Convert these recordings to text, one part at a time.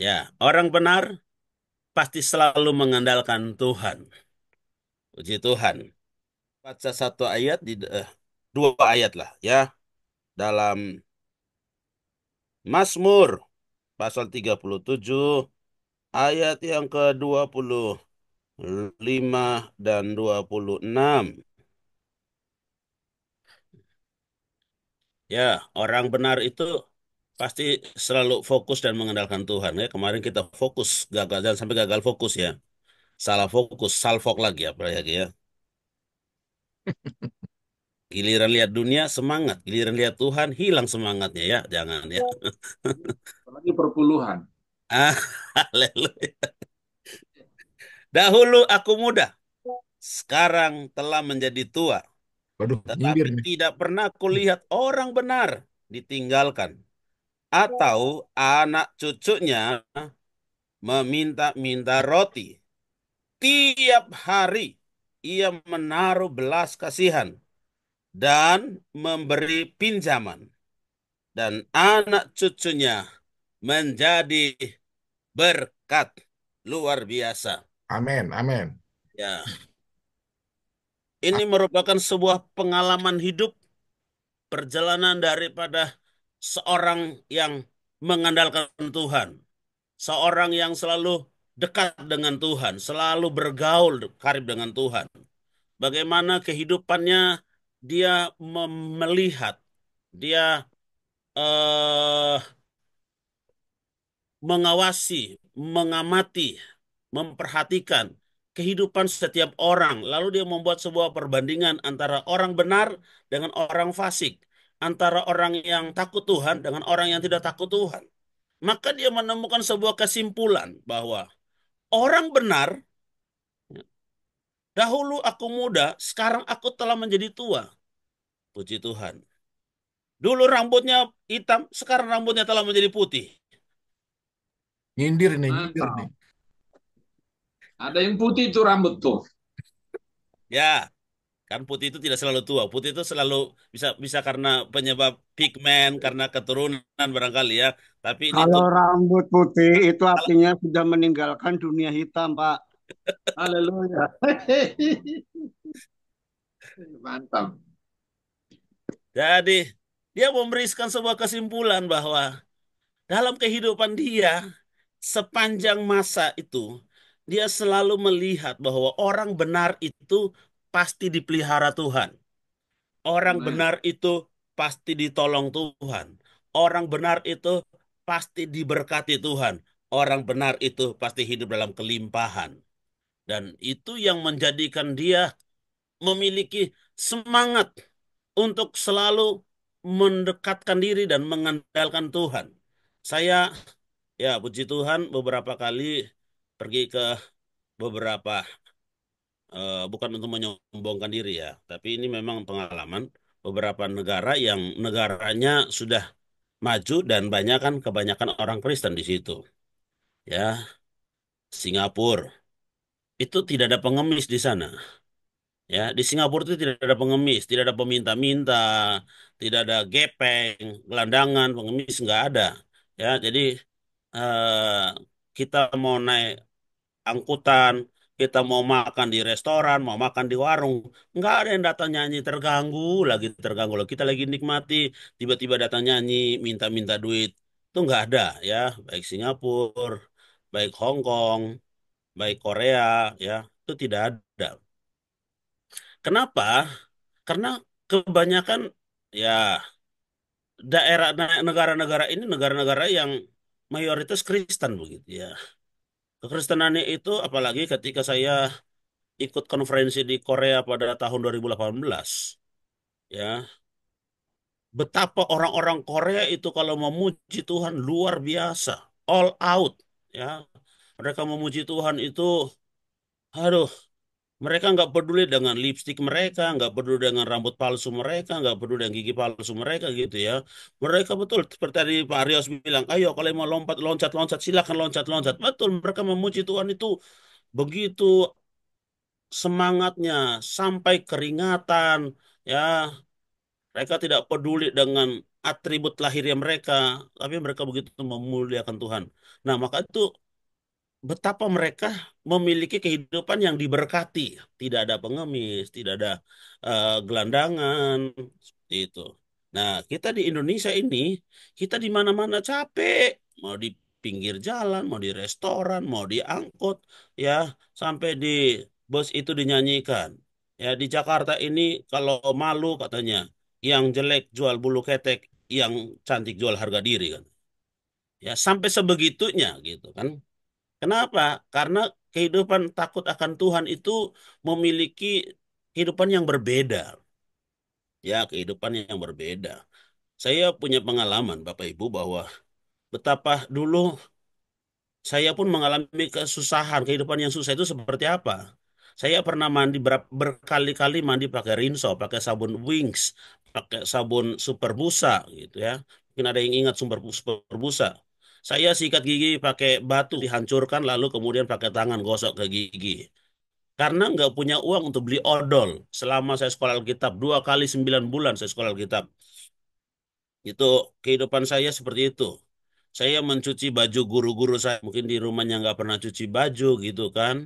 Ya, orang benar pasti selalu mengandalkan Tuhan. Puji Tuhan. Baca satu ayat dua ayat lah ya dalam Mazmur pasal 37 ayat yang ke-25 dan 26. Ya, orang benar itu pasti selalu fokus dan mengandalkan Tuhan ya. Kemarin kita fokus gagal dan sampai gagal fokus ya. Salah fokus, salfok lagi apalagi ya. Giliran lihat dunia semangat, giliran lihat Tuhan hilang semangatnya ya. Jangan ya. Apalagi perpuluhan. Ah, haleluya. Dahulu aku muda, sekarang telah menjadi tua, Waduh, nyindir tetapi nih. tidak pernah kulihat orang benar ditinggalkan atau anak cucunya meminta-minta roti. Tiap hari ia menaruh belas kasihan dan memberi pinjaman, dan anak cucunya menjadi berkat luar biasa. Amin, amin. Ya, ini merupakan sebuah pengalaman hidup perjalanan daripada seorang yang mengandalkan Tuhan, seorang yang selalu dekat dengan Tuhan, selalu bergaul karib dengan Tuhan. Bagaimana kehidupannya dia melihat, dia eh, mengawasi, mengamati, memperhatikan kehidupan setiap orang. Lalu dia membuat sebuah perbandingan antara orang benar dengan orang fasik, antara orang yang takut Tuhan dengan orang yang tidak takut Tuhan. Maka dia menemukan sebuah kesimpulan bahwa orang benar, dahulu aku muda, sekarang aku telah menjadi tua. Puji Tuhan. Dulu rambutnya hitam, sekarang rambutnya telah menjadi putih. Nyindir nih, nyindir nih. Mantap. Ada yang putih itu rambut tuh. Ya, kan putih itu tidak selalu tua. Putih itu selalu bisa bisa karena penyebab pigmen, karena keturunan barangkali ya. Tapi ini tuh Kalau rambut putih itu artinya sudah meninggalkan dunia hitam, Pak. Haleluya. Mantap. jadi dia memberikan sebuah kesimpulan bahwa dalam kehidupan dia sepanjang masa itu dia selalu melihat bahwa orang benar itu pasti dipelihara Tuhan. Orang Amen. benar itu pasti ditolong Tuhan. Orang benar itu pasti diberkati Tuhan. Orang benar itu pasti hidup dalam kelimpahan. Dan itu yang menjadikan dia memiliki semangat untuk selalu mendekatkan diri dan mengandalkan Tuhan. Saya, ya puji Tuhan, beberapa kali pergi ke beberapa, bukan untuk menyombongkan diri ya, tapi ini memang pengalaman beberapa negara yang negaranya sudah maju dan banyak kan kebanyakan orang Kristen di situ. Ya, Singapura itu tidak ada pengemis di sana. Ya, di Singapura itu tidak ada pengemis, tidak ada peminta-minta, tidak ada gepeng, gelandangan, pengemis nggak ada. Ya, jadi eh, kita mau naik angkutan, kita mau makan di restoran, mau makan di warung, nggak ada yang datang nyanyi terganggu lagi. Kita lagi nikmati, tiba-tiba datang nyanyi, minta-minta duit, itu nggak ada ya. Baik Singapura, baik Hong Kong, baik Korea, ya itu tidak ada. Kenapa? Karena kebanyakan ya daerah negara-negara ini negara-negara yang mayoritas Kristen begitu ya. Kekristenannya itu apalagi ketika saya ikut konferensi di Korea pada tahun 2018 ya, betapa orang-orang Korea itu kalau memuji Tuhan luar biasa, all out ya. Mereka memuji Tuhan itu, aduh, mereka nggak peduli dengan lipstik mereka, nggak peduli dengan rambut palsu mereka, nggak peduli dengan gigi palsu mereka gitu ya. Mereka betul seperti tadi Pak Rios bilang, ayo kalau mau lompat, loncat-loncat, silakan loncat-loncat. Betul, mereka memuji Tuhan itu begitu semangatnya sampai keringatan ya. Mereka tidak peduli dengan atribut lahirnya mereka, tapi mereka begitu memuliakan Tuhan. Nah, maka itu betapa mereka memiliki kehidupan yang diberkati. Tidak ada pengemis, tidak ada gelandangan, seperti itu. Nah, kita di Indonesia ini, kita di mana-mana capek. Mau di pinggir jalan, mau di restoran, mau di angkot, ya, sampai di bus itu dinyanyikan. Ya, di Jakarta ini kalau malu katanya, yang jelek jual bulu ketek, yang cantik jual harga diri kan. Ya, sampai sebegitunya gitu kan. Kenapa? Karena kehidupan takut akan Tuhan itu memiliki kehidupan yang berbeda. Ya, kehidupan yang berbeda. Saya punya pengalaman, Bapak Ibu, bahwa betapa dulu saya pun mengalami kesusahan, kehidupan yang susah itu seperti apa. Saya pernah mandi berkali-kali mandi pakai Rinso, pakai sabun Wings, pakai sabun Super Busa gitu ya. Mungkin ada yang ingat Super Busa. Saya sikat gigi pakai batu dihancurkan lalu kemudian pakai tangan gosok ke gigi. Karena nggak punya uang untuk beli odol. Selama saya sekolah Alkitab, 2 kali 9 bulan saya sekolah Alkitab. Itu kehidupan saya seperti itu. Saya mencuci baju guru-guru saya. Mungkin di rumahnya nggak pernah cuci baju gitu kan.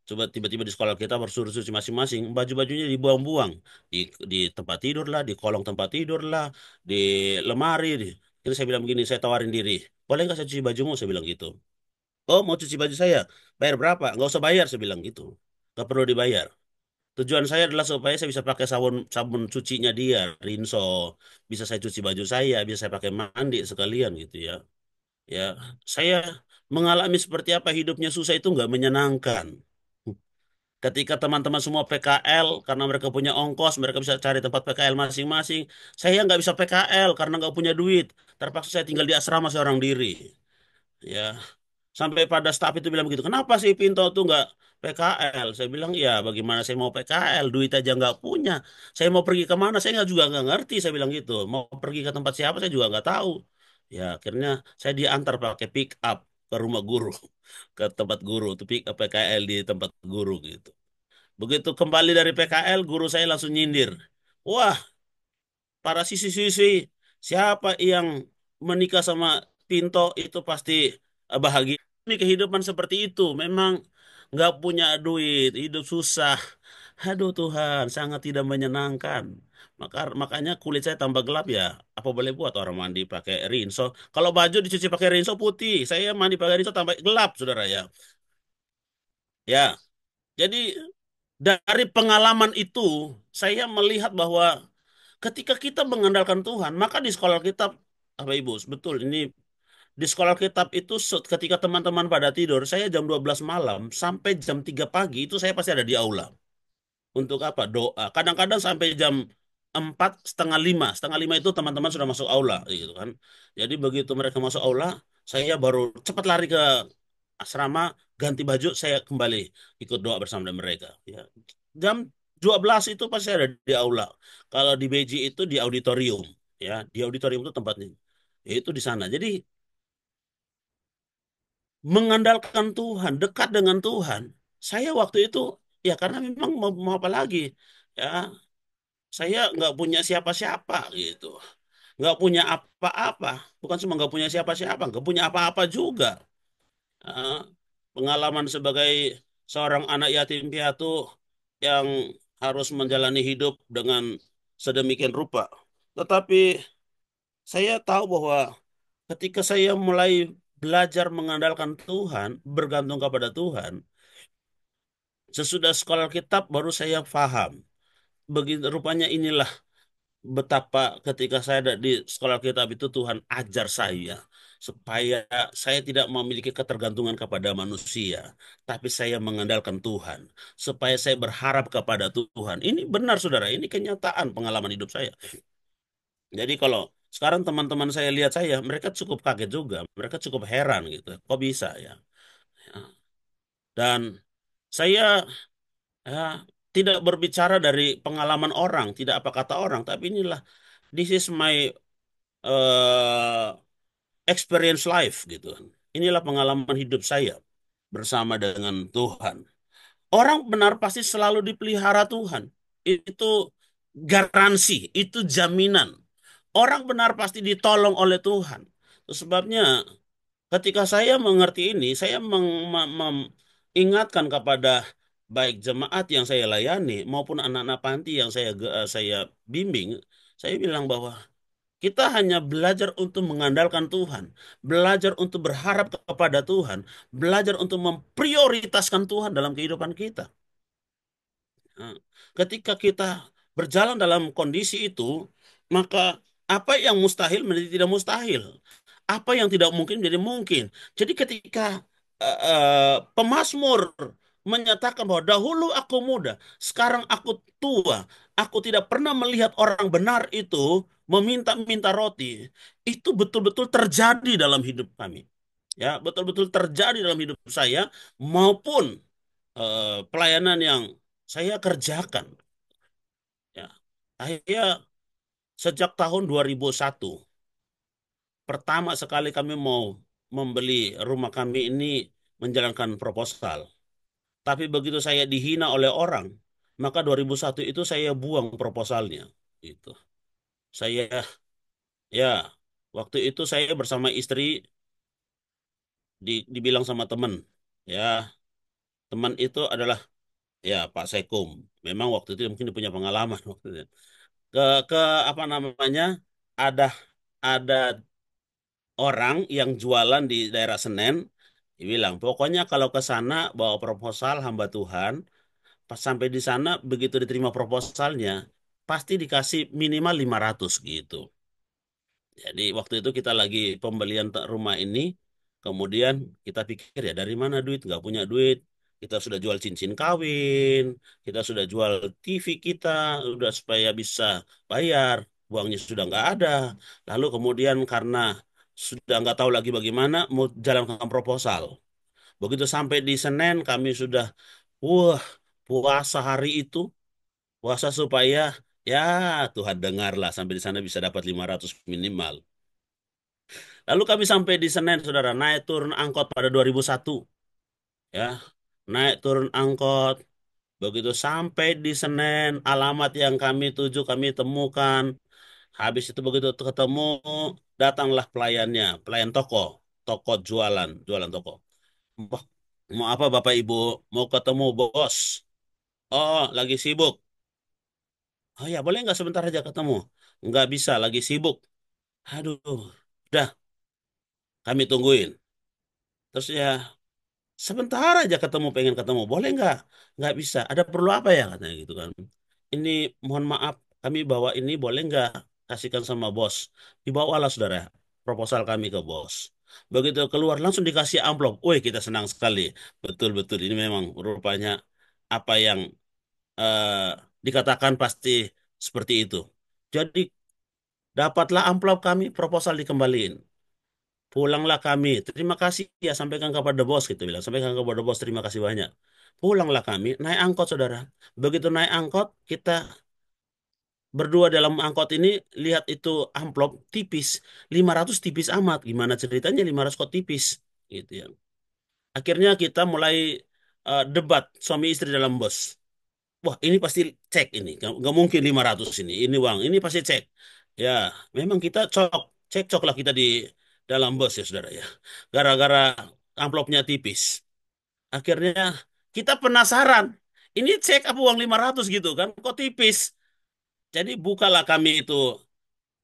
Coba tiba-tiba di sekolah kita harus suruh cuci masing-masing. Baju-bajunya dibuang-buang. Di tempat tidur lah, di kolong tempat tidur lah, di lemari. Jadi saya bilang begini, saya tawarin diri. Boleh nggak saya cuci bajumu? Saya bilang gitu. Oh, mau cuci baju saya? Bayar berapa? Nggak usah bayar, saya bilang gitu. Nggak perlu dibayar. Tujuan saya adalah supaya saya bisa pakai sabun sabun cucinya dia, Rinso. Bisa saya cuci baju saya, bisa saya pakai mandi sekalian gitu ya. Ya, saya mengalami seperti apa hidupnya susah itu nggak menyenangkan. Ketika teman-teman semua PKL karena mereka punya ongkos, mereka bisa cari tempat PKL masing-masing. Saya nggak bisa PKL karena nggak punya duit. Terpaksa saya tinggal di asrama seorang diri. Ya, sampai pada staf itu bilang begitu. Kenapa sih Pinto tuh nggak PKL? Saya bilang ya, bagaimana saya mau PKL? Duit aja nggak punya. Saya mau pergi kemana? Saya nggak ngerti. Saya bilang gitu. Mau pergi ke tempat siapa? Saya juga nggak tahu. Ya, akhirnya saya diantar pakai pick up ke rumah guru, ke tempat guru, tuh pick up PKL di tempat guru gitu. Begitu kembali dari PKL, guru saya langsung nyindir. Wah, para siswi-siswi, siapa yang menikah sama Pinto itu pasti bahagia. Ini kehidupan seperti itu, memang nggak punya duit, hidup susah. Aduh Tuhan, sangat tidak menyenangkan. Makanya kulit saya tambah gelap ya. Apa boleh buat orang mandi pakai rinso? Kalau baju dicuci pakai rinso putih, saya mandi pakai rinso tambah gelap, saudara ya. Ya, jadi dari pengalaman itu saya melihat bahwa ketika kita mengandalkan Tuhan, maka di sekolah kitab, Bapak Ibu, betul ini di sekolah kitab itu ketika teman-teman pada tidur, saya jam 12 malam sampai jam 3 pagi itu saya pasti ada di aula. Untuk apa? Doa. Kadang-kadang sampai jam 4 setengah 5. Setengah 5 itu teman-teman sudah masuk aula gitu kan. Jadi begitu mereka masuk aula, saya baru cepat lari ke asrama, ganti baju, saya kembali ikut doa bersama dengan mereka. Ya. Jam 12 itu pasti ada di aula. Kalau di BJ itu di auditorium. Ya, di auditorium itu tempatnya. Ya, itu di sana. Jadi mengandalkan Tuhan, dekat dengan Tuhan. Saya waktu itu ya karena memang mau apa lagi? Ya, saya nggak punya siapa-siapa gitu. Nggak punya apa-apa. Bukan cuma nggak punya siapa-siapa, nggak punya apa-apa juga. Eh, Pengalaman sebagai seorang anak yatim piatu yang harus menjalani hidup dengan sedemikian rupa. Tetapi saya tahu bahwa ketika saya mulai belajar mengandalkan Tuhan, bergantung kepada Tuhan, sesudah sekolah kitab baru saya paham. Begitu rupanya inilah betapa ketika saya ada di sekolah kitab itu Tuhan ajar saya supaya saya tidak memiliki ketergantungan kepada manusia, tapi saya mengandalkan Tuhan, supaya saya berharap kepada Tuhan. Ini benar, saudara, ini kenyataan pengalaman hidup saya. Jadi kalau sekarang teman-teman saya lihat saya, mereka cukup kaget juga, mereka cukup heran gitu, kok bisa ya? Ya. Dan saya ya, tidak berbicara dari pengalaman orang, tidak apa kata orang, tapi inilah this is my eh, experience life gitu. Inilah pengalaman hidup saya bersama dengan Tuhan. Orang benar pasti selalu dipelihara Tuhan. Itu garansi, itu jaminan. Orang benar pasti ditolong oleh Tuhan. Itu sebabnya ketika saya mengerti ini, saya mengingatkan kepada baik jemaat yang saya layani maupun anak-anak panti yang saya bimbing, saya bilang bahwa kita hanya belajar untuk mengandalkan Tuhan, belajar untuk berharap kepada Tuhan, belajar untuk memprioritaskan Tuhan dalam kehidupan kita. Nah, ketika kita berjalan dalam kondisi itu, maka apa yang mustahil menjadi tidak mustahil. Apa yang tidak mungkin menjadi mungkin. Jadi ketika pemazmur menyatakan bahwa dahulu aku muda, sekarang aku tua, aku tidak pernah melihat orang benar itu meminta-minta roti. Itu betul-betul terjadi dalam hidup kami. Ya, betul-betul terjadi dalam hidup saya maupun pelayanan yang saya kerjakan. Ya, saya sejak tahun 2001 pertama sekali kami mau membeli rumah kami ini menjalankan proposal. Tapi begitu saya dihina oleh orang, maka 2001 itu saya buang proposalnya. Itu. Saya ya waktu itu saya bersama istri dibilang sama teman, ya teman itu adalah ya Pak Sekum. Memang waktu itu mungkin dia punya pengalaman waktu itu. Ke ke apa namanya? Ada ada orang yang jualan di daerah Senen, dia bilang, pokoknya kalau ke sana bawa proposal hamba Tuhan, pas sampai di sana begitu diterima proposalnya, pasti dikasih minimal 500 gitu. Jadi waktu itu kita lagi pembelian rumah ini, kemudian kita pikir ya dari mana duit? Nggak punya duit. Kita sudah jual cincin kawin, kita sudah jual TV kita, udah supaya bisa bayar, uangnya sudah nggak ada. Lalu kemudian karena sudah nggak tahu lagi bagaimana mau jalankan proposal. Begitu sampai di Senen kami sudah, wah puasa hari itu, puasa supaya ya Tuhan dengarlah sampai di sana bisa dapat 500 minimal. Lalu kami sampai di Senen, saudara, naik turun angkot pada 2001. Ya, naik turun angkot. Begitu sampai di Senen, alamat yang kami tuju, kami temukan. Habis itu begitu ketemu, datanglah pelayannya, pelayan toko, toko jualan, jualan toko. Wah, mau apa Bapak Ibu? Mau ketemu bos. Oh, lagi sibuk. Oh ya, boleh nggak sebentar aja ketemu? Nggak bisa, lagi sibuk. Aduh, udah, kami tungguin. Terus ya, sebentar aja ketemu, pengen ketemu. Boleh nggak? Nggak bisa. Ada perlu apa ya? Katanya gitu kan. Ini mohon maaf, kami bawa ini boleh nggak? Kasihkan sama bos. Dibawalah saudara, proposal kami ke bos. Begitu keluar langsung dikasih amplop. Wih, kita senang sekali. Betul-betul ini memang rupanya apa yang eh, dikatakan pasti seperti itu. Jadi dapatlah amplop kami, proposal dikembaliin. Pulanglah kami. Terima kasih ya sampaikan kepada bos gitu bilang. Sampaikan kepada bos terima kasih banyak. Pulanglah kami naik angkot saudara. Begitu naik angkot kita berdua dalam angkot ini lihat itu amplop tipis. 500 tipis amat. Gimana ceritanya 500 kok tipis? Gitu ya. Akhirnya kita mulai debat suami istri dalam bos. Wah, ini pasti cek ini. Nggak mungkin 500 ini. Ini uang. Ini pasti cek. Ya, memang kita cekcok lah kita di dalam bus ya, saudara ya. Gara-gara amplopnya tipis. Akhirnya kita penasaran. Ini cek apa uang 500 gitu kan? Kok tipis? Jadi bukalah kami itu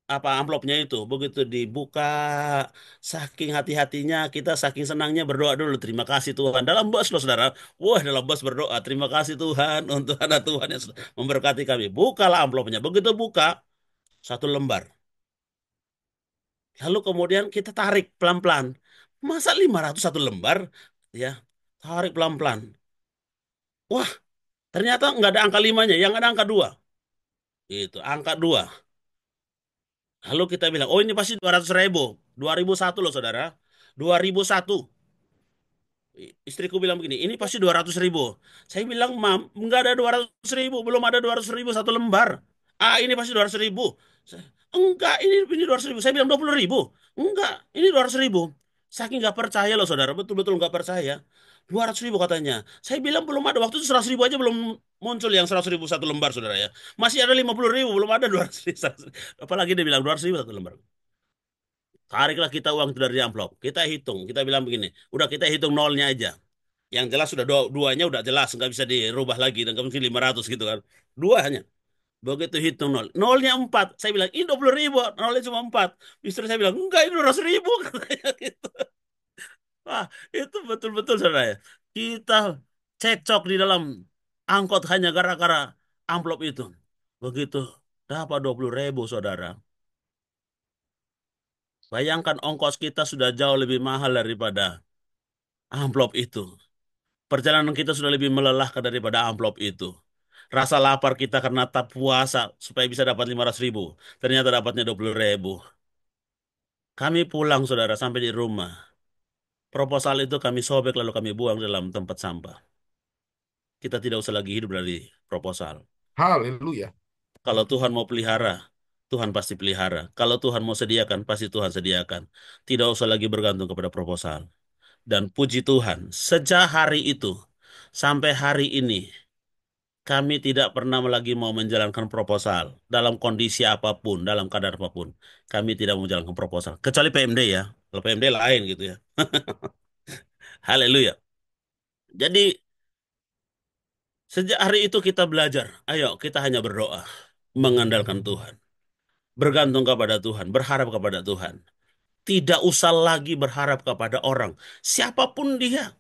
apa amplopnya itu. Begitu dibuka, saking hati-hatinya kita saking senangnya berdoa dulu. Terima kasih Tuhan. Dalam bus loh saudara. Wah dalam bus berdoa. Terima kasih Tuhan untuk ada Tuhan yang sudah memberkati kami. Bukalah amplopnya. Begitu buka, satu lembar. Lalu kemudian kita tarik pelan-pelan. Masa 500 satu lembar? Ya, tarik pelan-pelan. Wah, ternyata nggak ada angka limanya, yang ada angka dua. Itu, angka dua. Lalu kita bilang, oh ini pasti 200.000. 2001 loh saudara. 2001. Istriku bilang begini, ini pasti 200.000. Saya bilang, mam, nggak ada 200.000. Belum ada 200.000 satu lembar. Ah, ini pasti 200.000. Enggak, ini 200.000. Saya bilang 20.000. Enggak, ini 200.000. Saking nggak percaya loh saudara, betul-betul nggak percaya. 200.000 katanya. Saya bilang belum ada, waktu itu 100.000 aja belum muncul yang 100.000 satu lembar saudara ya. Masih ada 50.000, belum ada 200.000. Apalagi dia bilang 200.000 satu lembar. Tariklah kita uang itu dari amplop. Kita hitung, kita bilang begini. Udah kita hitung nolnya aja. Yang jelas sudah duanya udah jelas, nggak bisa dirubah lagi. Dan mungkin 500 gitu kan. Dua hanya. Begitu hitung nol. Nolnya 4. Saya bilang, ini 20.000. Nolnya cuma 4. Istri saya bilang, enggak, ini 200.000. Katanya gitu. Wah, itu betul-betul saudara ya. Kita cekcok di dalam angkot hanya gara-gara amplop itu. Begitu dapat 20.000 saudara. Bayangkan ongkos kita sudah jauh lebih mahal daripada amplop itu. Perjalanan kita sudah lebih melelahkan daripada amplop itu. Rasa lapar kita karena tak puasa supaya bisa dapat 500.000. Ternyata dapatnya 20.000. Kami pulang saudara sampai di rumah. Proposal itu kami sobek lalu kami buang dalam tempat sampah. Kita tidak usah lagi hidup dari proposal. Haleluya. Kalau Tuhan mau pelihara, Tuhan pasti pelihara. Kalau Tuhan mau sediakan, pasti Tuhan sediakan. Tidak usah lagi bergantung kepada proposal. Dan puji Tuhan, sejak hari itu sampai hari ini, kami tidak pernah lagi mau menjalankan proposal. Dalam kondisi apapun, dalam kadar apapun. Kami tidak mau menjalankan proposal. Kecuali PMD ya. Kalau PMD lain gitu ya. Haleluya. Jadi, sejak hari itu kita belajar. Ayo, kita hanya berdoa. Mengandalkan Tuhan. Bergantung kepada Tuhan, berharap kepada Tuhan. Tidak usah lagi berharap kepada orang, siapapun dia.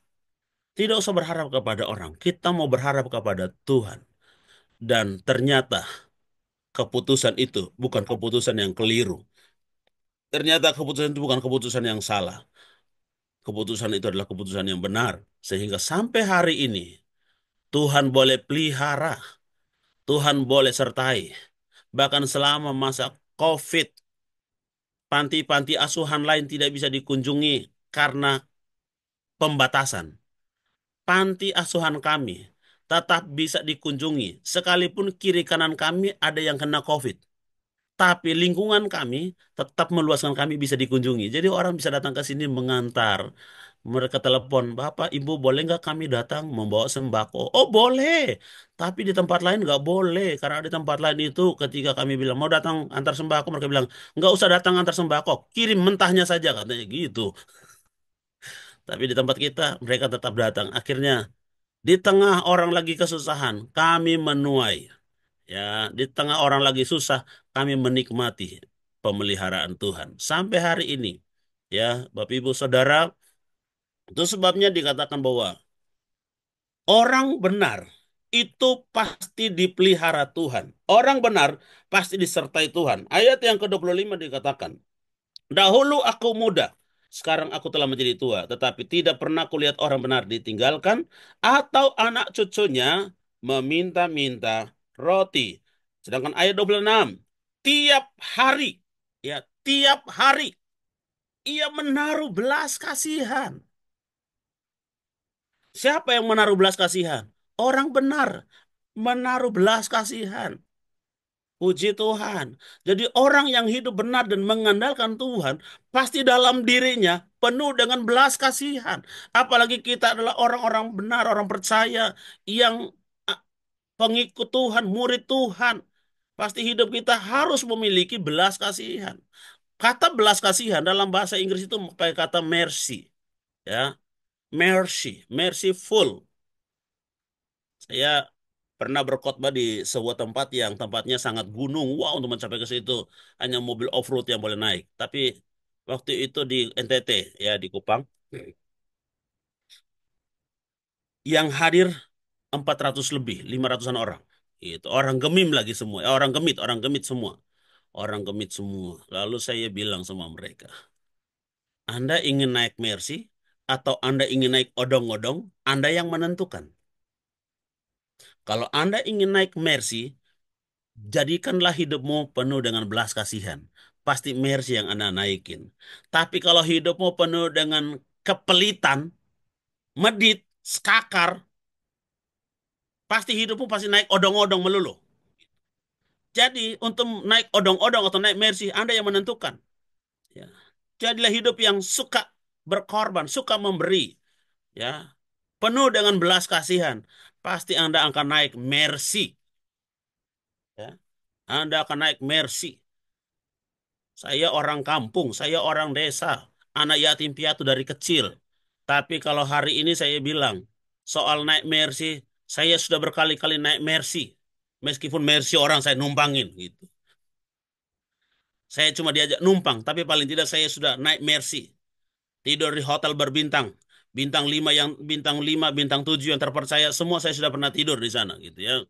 Tidak usah berharap kepada orang. Kita mau berharap kepada Tuhan. Dan ternyata keputusan itu bukan keputusan yang keliru. Ternyata keputusan itu bukan keputusan yang salah. Keputusan itu adalah keputusan yang benar. Sehingga sampai hari ini, Tuhan boleh pelihara, Tuhan boleh sertai. Bahkan selama masa COVID, panti-panti asuhan lain tidak bisa dikunjungi karena pembatasan. Panti asuhan kami tetap bisa dikunjungi, sekalipun kiri kanan kami ada yang kena COVID. Tapi lingkungan kami tetap meluaskan kami bisa dikunjungi. Jadi orang bisa datang ke sini mengantar. Mereka telepon, Bapak, Ibu, boleh nggak kami datang membawa sembako? Oh, boleh. Tapi di tempat lain nggak boleh. Karena di tempat lain itu ketika kami bilang, mau datang antar sembako, mereka bilang, nggak usah datang antar sembako. Kirim mentahnya saja, katanya gitu. Tapi di tempat kita, mereka tetap datang. Akhirnya, di tengah orang lagi kesusahan, kami menuai. Ya, di tengah orang lagi susah, kami menikmati pemeliharaan Tuhan. Sampai hari ini, ya, Bapak Ibu Saudara, itu sebabnya dikatakan bahwa orang benar itu pasti dipelihara Tuhan. Orang benar pasti disertai Tuhan. Ayat yang ke-25 dikatakan, dahulu aku muda, sekarang aku telah menjadi tua, tetapi tidak pernah kulihat orang benar ditinggalkan atau anak cucunya meminta-minta roti. Sedangkan ayat 26, tiap hari, ya, tiap hari ia menaruh belas kasihan. Siapa yang menaruh belas kasihan? Orang benar menaruh belas kasihan. Puji Tuhan. Jadi orang yang hidup benar dan mengandalkan Tuhan, pasti dalam dirinya penuh dengan belas kasihan. Apalagi kita adalah orang-orang benar, orang percaya yang ah, pengikut Tuhan, murid Tuhan. Pasti hidup kita harus memiliki belas kasihan. Kata belas kasihan dalam bahasa Inggris itu pakai kata mercy, ya. Mercy, merciful. Saya pernah berkhotbah di sebuah tempat yang tempatnya sangat gunung. Wow, untuk mencapai ke situ hanya mobil off-road yang boleh naik. Tapi waktu itu di NTT, ya di Kupang, yang hadir 400 lebih, 500-an orang. Itu orang gemim lagi semua. Orang gemit semua. Orang gemit semua. Lalu saya bilang sama mereka, Anda ingin naik Mercy atau Anda ingin naik odong-odong, Anda yang menentukan. Kalau Anda ingin naik Mercy, jadikanlah hidupmu penuh dengan belas kasihan. Pasti mercy yang Anda naikin. Tapi kalau hidupmu penuh dengan kepelitan, medit, skakar, pasti hidupmu pasti naik odong-odong melulu. Jadi untuk naik odong-odong atau naik mercy, Anda yang menentukan. Ya. Jadilah hidup yang suka berkorban, suka memberi, ya, penuh dengan belas kasihan, pasti Anda akan naik mercy, ya. Anda akan naik mercy. Saya orang kampung, saya orang desa, anak yatim piatu dari kecil. Tapi kalau hari ini saya bilang, soal naik mercy, saya sudah berkali-kali naik mercy. Meskipun mercy orang saya numpangin gitu. Saya cuma diajak numpang, tapi paling tidak saya sudah naik mercy. Tidur di hotel berbintang. Bintang 7 yang terpercaya, semua saya sudah pernah tidur di sana gitu ya.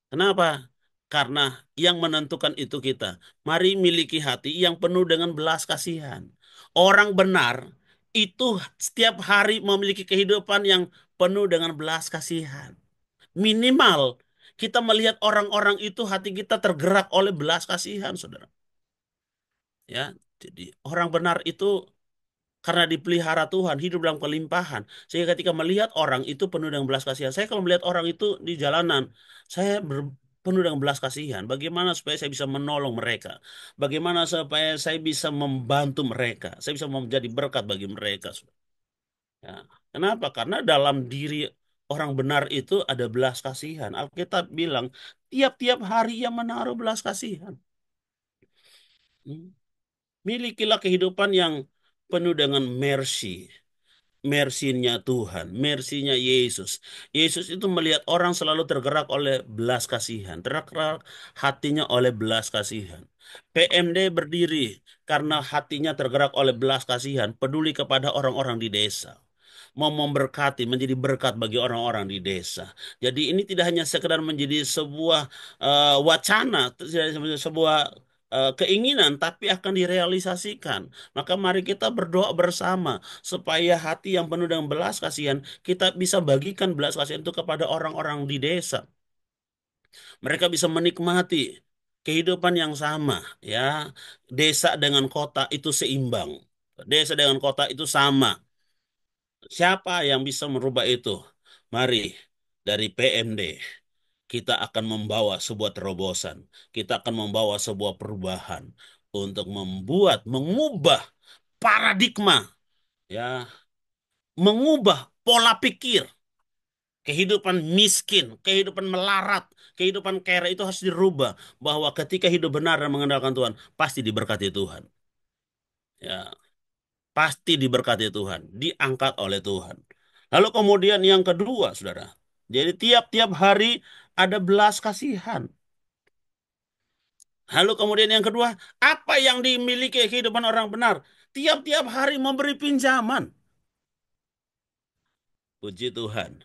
Kenapa? Karena yang menentukan itu kita. Mari miliki hati yang penuh dengan belas kasihan. Orang benar itu setiap hari memiliki kehidupan yang penuh dengan belas kasihan. Minimal kita melihat orang-orang itu hati kita tergerak oleh belas kasihan, saudara. Ya, jadi orang benar itu karena dipelihara Tuhan, hidup dalam kelimpahan. Sehingga ketika melihat orang itu penuh dengan belas kasihan. Saya kalau melihat orang itu di jalanan, saya penuh dengan belas kasihan. Bagaimana supaya saya bisa menolong mereka? Bagaimana supaya saya bisa membantu mereka? Saya bisa menjadi berkat bagi mereka. Ya. Kenapa? Karena dalam diri orang benar itu ada belas kasihan. Alkitab bilang, tiap-tiap hari ia menaruh belas kasihan. Hmm. Milikilah kehidupan yang penuh dengan mercy. Mersinya Tuhan, mersinya Yesus. Yesus itu melihat orang selalu tergerak oleh belas kasihan, tergerak hatinya oleh belas kasihan. PMD berdiri karena hatinya tergerak oleh belas kasihan, peduli kepada orang-orang di desa. Mau memberkati, menjadi berkat bagi orang-orang di desa. Jadi ini tidak hanya sekedar menjadi sebuah wacana, tidak hanya sebuah keinginan, tapi akan direalisasikan. Maka mari kita berdoa bersama supaya hati yang penuh dengan belas kasihan kita bisa bagikan belas kasihan itu kepada orang-orang di desa. Mereka bisa menikmati kehidupan yang sama, ya. Desa dengan kota itu seimbang. Desa dengan kota itu sama. Siapa yang bisa merubah itu? Mari dari PMD kita akan membawa sebuah terobosan. Kita akan membawa sebuah perubahan untuk mengubah paradigma, ya, mengubah pola pikir. Kehidupan miskin, kehidupan melarat, kehidupan kere itu harus dirubah. Bahwa ketika hidup benar dan mengandalkan Tuhan, pasti diberkati Tuhan. Ya, pasti diberkati Tuhan, diangkat oleh Tuhan. Lalu kemudian yang kedua, saudara. Jadi tiap-tiap hari ada belas kasihan. Lalu kemudian yang kedua, apa yang dimiliki kehidupan orang benar? Tiap-tiap hari memberi pinjaman. Puji Tuhan.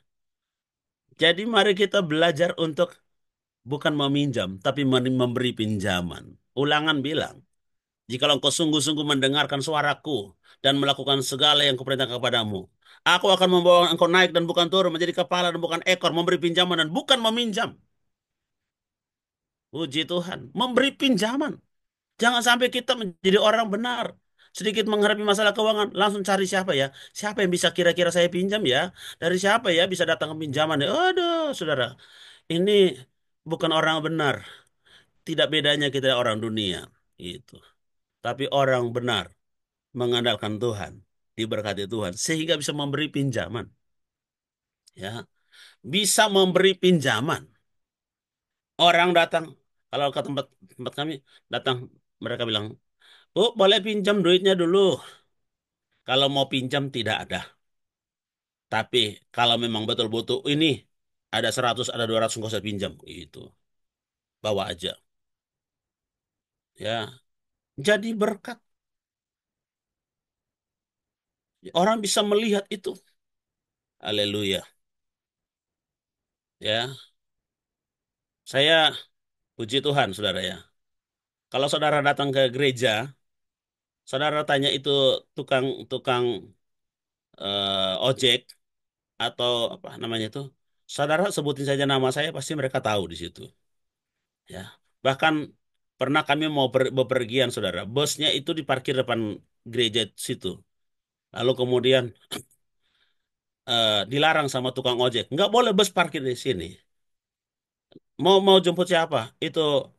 Jadi mari kita belajar untuk bukan meminjam, tapi memberi pinjaman. Ulangan bilang, jikalau engkau sungguh-sungguh mendengarkan suaraku dan melakukan segala yang kuperintahkan kepadamu, aku akan membawa engkau naik dan bukan turun, menjadi kepala dan bukan ekor, memberi pinjaman dan bukan meminjam. Puji Tuhan, memberi pinjaman. Jangan sampai kita menjadi orang benar. Sedikit menghadapi masalah keuangan, langsung cari siapa ya? Siapa yang bisa kira-kira saya pinjam ya? Dari siapa ya bisa datang ke pinjaman ya? Aduh, saudara, ini bukan orang benar. Tidak bedanya kita orang dunia. Gitu. Tapi orang benar mengandalkan Tuhan, diberkati Tuhan, sehingga bisa memberi pinjaman. Ya, bisa memberi pinjaman. Orang datang, kalau ke tempat tempat kami datang, mereka bilang, "Oh, boleh pinjam duitnya dulu. Kalau mau pinjam tidak ada. Tapi kalau memang betul butuh ini, ada 100, ada 200 nggak usah pinjam." Itu bawa aja. Ya, jadi berkat. Orang bisa melihat itu. Haleluya. Ya, saya puji Tuhan, saudara ya. Kalau saudara datang ke gereja, saudara tanya itu tukang-tukang ojek atau apa namanya itu, saudara sebutin saja nama saya, pasti mereka tahu di situ. Ya, bahkan pernah kami mau bepergian, saudara. Bosnya itu diparkir depan gereja situ. Lalu kemudian dilarang sama tukang ojek, nggak boleh bus parkir di sini. Mau mau jemput siapa? Itu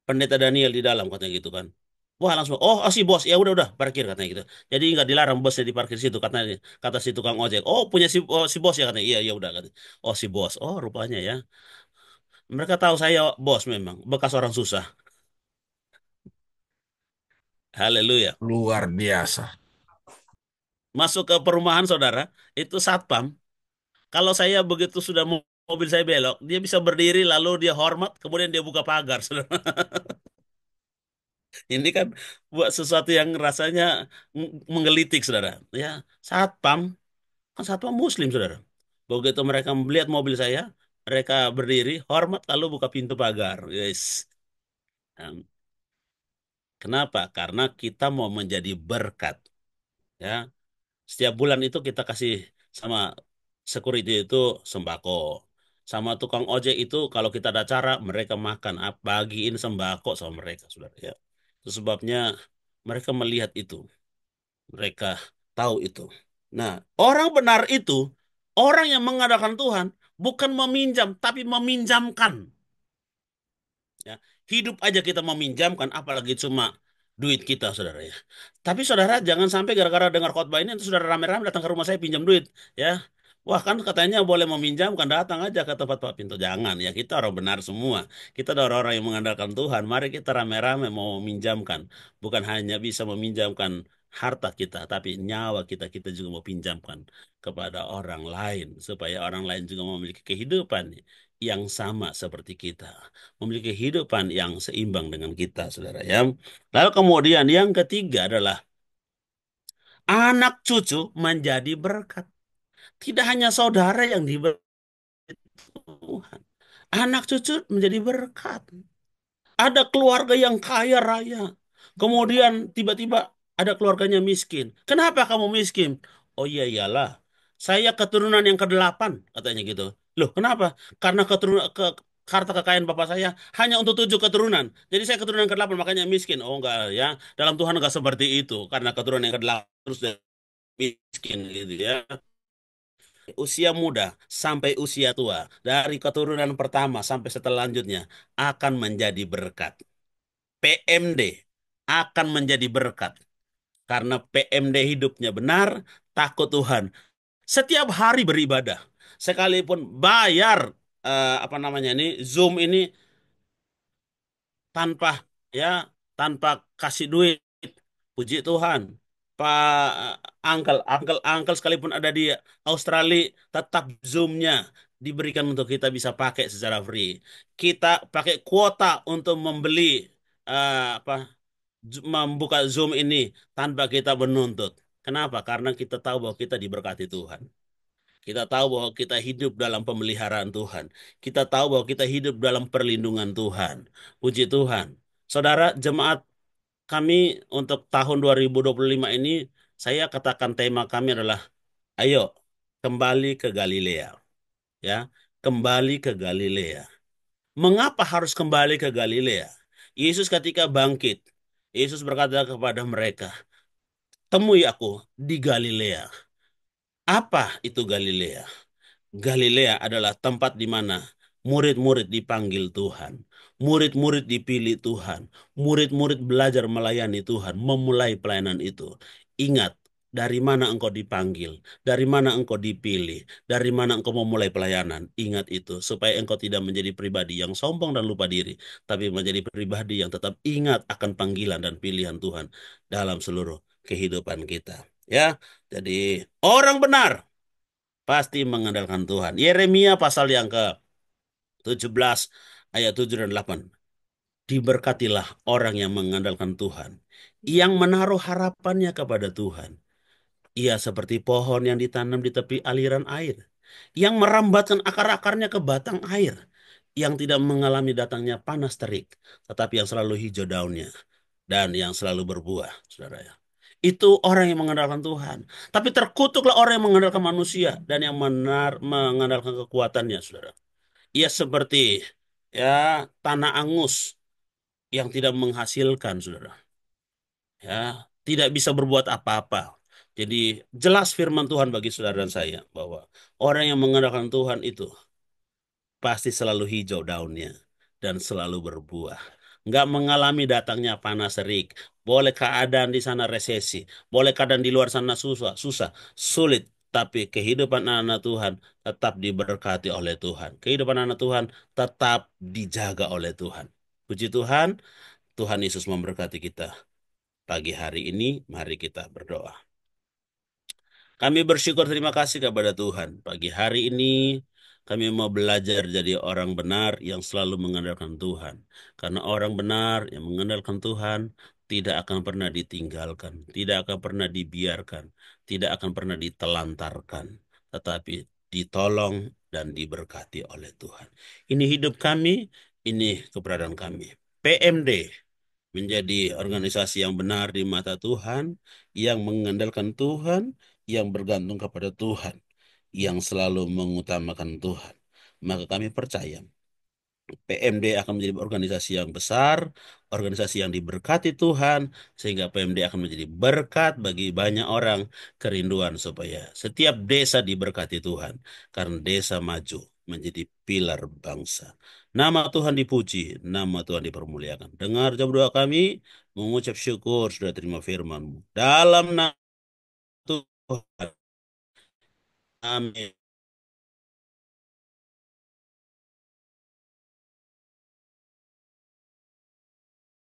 pendeta Daniel di dalam katanya gitu kan. Wah langsung, oh si bos, ya udah parkir katanya gitu. Jadi nggak dilarang bosnya diparkir situ katanya, kata si tukang ojek. Oh punya si bos ya katanya. Iya iya udah katanya. Oh si bos, oh rupanya ya. Mereka tahu saya bos memang, bekas orang susah. Haleluya. Luar biasa. Masuk ke perumahan saudara, itu satpam. Kalau saya begitu sudah mobil saya belok, dia bisa berdiri lalu dia hormat, kemudian dia buka pagar, saudara. Ini kan buat sesuatu yang rasanya menggelitik, saudara. Ya, satpam, kan satpam Muslim, saudara. Begitu mereka melihat mobil saya, mereka berdiri, hormat, lalu buka pintu pagar. Yes. Nah, kenapa? Karena kita mau menjadi berkat. Ya, setiap bulan itu kita kasih sama security itu sembako. Sama tukang ojek itu kalau kita ada acara mereka makan, bagiin sembako sama mereka, saudara ya. Itu sebabnya mereka melihat itu, mereka tahu itu. Nah, orang benar itu orang yang mengandalkan Tuhan bukan meminjam tapi meminjamkan. Ya, hidup aja kita meminjamkan, apalagi cuma duit kita, saudara ya. Tapi saudara jangan sampai gara-gara dengar khotbah ini, itu saudara rame-rame datang ke rumah saya pinjam duit, ya. Wah kan katanya boleh meminjamkan, datang aja ke tempat Pak Pintu. Jangan ya, kita orang benar semua. Kita ada orang-orang yang mengandalkan Tuhan. Mari kita rame-rame mau meminjamkan. Bukan hanya bisa meminjamkan harta kita, tapi nyawa kita kita juga mau pinjamkan kepada orang lain. Supaya orang lain juga memiliki kehidupan yang sama seperti kita, memiliki kehidupan yang seimbang dengan kita, saudara ya. Lalu kemudian yang ketiga adalah anak cucu menjadi berkat. Tidak hanya saudara yang diberkati Tuhan, anak cucu menjadi berkat. Ada keluarga yang kaya raya, kemudian tiba-tiba ada keluarganya miskin. Kenapa kamu miskin? Oh iya iyalah, saya keturunan yang ke-8 katanya gitu. Loh kenapa? Karena keturunan harta kekayaan bapak saya hanya untuk 7 keturunan. Jadi saya keturunan ke-8 makanya miskin. Oh enggak ya, dalam Tuhan enggak seperti itu. Karena keturunan yang ke-8 terus dia miskin gitu ya. Usia muda sampai usia tua, dari keturunan pertama sampai selanjutnya akan menjadi berkat. PMD akan menjadi berkat karena PMD hidupnya benar, takut Tuhan. Setiap hari beribadah, sekalipun bayar apa namanya ini Zoom ini tanpa ya tanpa kasih duit, puji Tuhan. Pak Uncle sekalipun ada di Australia, tetap Zoom-nya diberikan untuk kita bisa pakai secara free. Kita pakai kuota untuk membeli apa membuka Zoom ini tanpa kita menuntut. Kenapa? Karena kita tahu bahwa kita diberkati Tuhan. Kita tahu bahwa kita hidup dalam pemeliharaan Tuhan. Kita tahu bahwa kita hidup dalam perlindungan Tuhan. Puji Tuhan. Saudara, jemaat kami untuk tahun 2025 ini, saya katakan tema kami adalah, ayo kembali ke Galilea. Ya, kembali ke Galilea. Mengapa harus kembali ke Galilea? Yesus ketika bangkit, Yesus berkata kepada mereka, temui aku di Galilea. Apa itu Galilea? Galilea adalah tempat di mana murid-murid dipanggil Tuhan, murid-murid dipilih Tuhan, murid-murid belajar melayani Tuhan, memulai pelayanan itu. Ingat, dari mana engkau dipanggil, dari mana engkau dipilih, dari mana engkau memulai pelayanan. Ingat itu, supaya engkau tidak menjadi pribadi yang sombong dan lupa diri, tapi menjadi pribadi yang tetap ingat akan panggilan dan pilihan Tuhan dalam seluruh kehidupan kita. Ya, jadi orang benar pasti mengandalkan Tuhan. Yeremia pasal yang ke-17 ayat 7 dan 8. Diberkatilah orang yang mengandalkan Tuhan, yang menaruh harapannya kepada Tuhan. Ia seperti pohon yang ditanam di tepi aliran air, yang merambatkan akar-akarnya ke batang air, yang tidak mengalami datangnya panas terik, tetapi yang selalu hijau daunnya dan yang selalu berbuah, saudara ya. Itu orang yang mengandalkan Tuhan. Tapi terkutuklah orang yang mengandalkan manusia dan yang mengandalkan kekuatannya, saudara. Ia seperti ya tanah angus yang tidak menghasilkan, saudara. Ya, tidak bisa berbuat apa-apa. Jadi jelas firman Tuhan bagi saudara dan saya bahwa orang yang mengandalkan Tuhan itu pasti selalu hijau daunnya dan selalu berbuah. nggak mengalami datangnya panas terik. Boleh keadaan di sana resesi, boleh keadaan di luar sana susah, susah, sulit. Tapi kehidupan anak Tuhan tetap diberkati oleh Tuhan. Kehidupan anak Tuhan tetap dijaga oleh Tuhan. Puji Tuhan, Tuhan Yesus memberkati kita. Pagi hari ini, mari kita berdoa. Kami bersyukur terima kasih kepada Tuhan. Pagi hari ini kami mau belajar jadi orang benar yang selalu mengandalkan Tuhan. Karena orang benar yang mengandalkan Tuhan tidak akan pernah ditinggalkan, tidak akan pernah dibiarkan, tidak akan pernah ditelantarkan, tetapi ditolong dan diberkati oleh Tuhan. Ini hidup kami, ini keberadaan kami. PMD menjadi organisasi yang benar di mata Tuhan, yang mengandalkan Tuhan, yang bergantung kepada Tuhan, yang selalu mengutamakan Tuhan. Maka kami percaya PMD akan menjadi organisasi yang besar, organisasi yang diberkati Tuhan, sehingga PMD akan menjadi berkat bagi banyak orang, kerinduan supaya setiap desa diberkati Tuhan, karena desa maju menjadi pilar bangsa. Nama Tuhan dipuji, nama Tuhan dipermuliakan. Dengar jawab doa kami, mengucap syukur sudah terima firman-Mu. Dalam nama Tuhan. Amin.